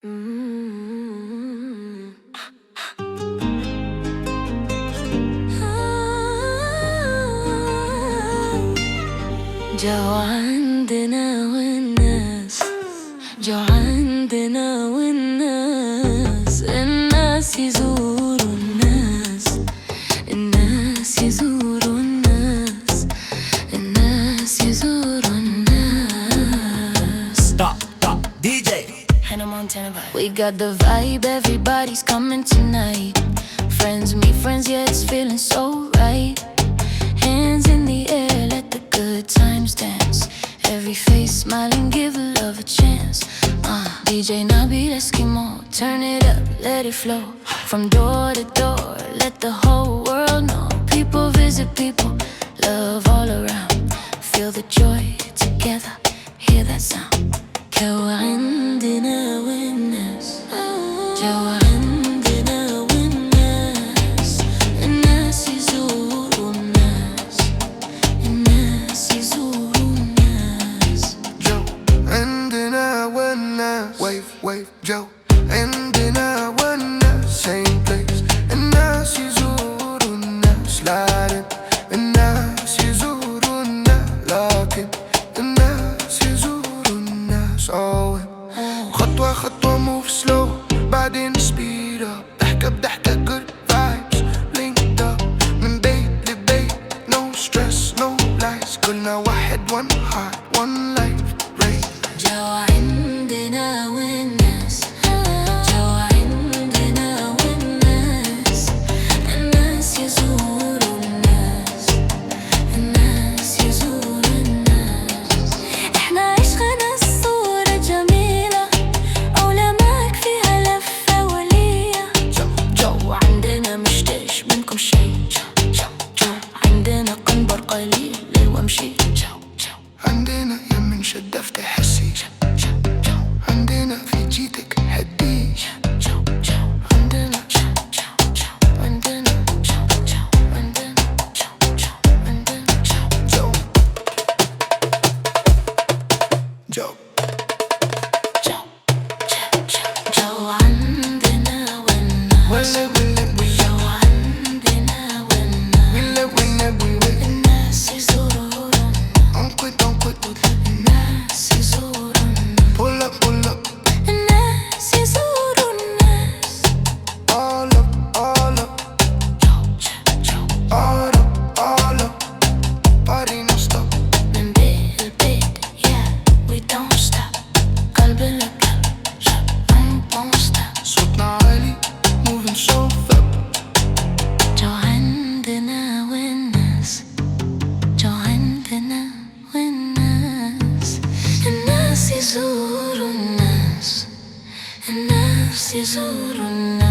مم. جو عندنا والناس، جو عندنا والناس، الناس يزوروا الناس، الناس يزوروا الناس، الناس يزوروا الناس. DJ Hannah Montana vibe. We got the vibe, everybody's coming tonight. Friends meet friends, yeah, it's feeling so right. Hands in the air, let the good times dance. Every face smiling, give love a chance. DJ Nabil Eskimo, turn it up, let it flow. From door to door, let the whole world know. People visit people, love all around. Feel the joy together, hear that sound. جو عندنا والناس، جو عندنا والناس، الناس يزوروا الناس، الناس يزوروا الناس. جو عندنا والناس، wave wave جو عندنا والناس، same place. الناس يزوروا الناس، لكن الناس يزوروا الناس، لكن الناس يزوروا الناس. خطوة خطوة move slow، بعدين speed up. ضحكة بضحكة good vibes linked up. من بيت لبيت no stress no lies، كلنا واحد one heart one life right. جو عندنا والناس، جو عندنا والناس، الناس يزوروا الناس، الناس يزوروا الناس. احنا عشقنا الصورة جميلة، أولامك فيها لفة ولية. جو عندنا مشتاش منكم شي، جو عندنا قنبر قليل وامشي. عندنا يمن شدة افتح السيج، عندنا في جيتك هدي. عندنا عندنا عندنا عندنا جو جو جو عندنا والناس، ولا ولا جو عندنا والناس، ولا ولا ولا الناس يزوروا انقد انقد الناس، يزوروا الناس، pull up pull up الناس يزوروا الناس. all up all up جو all up all up party no stop. من بيت البيت yeah we don't stop. قلب لقلب won't stop. صوتنا عالي moving so fast. جو عندنا والناس، جو عندنا والناس، الناس يزوروا الناس، الناس يزوروا الناس.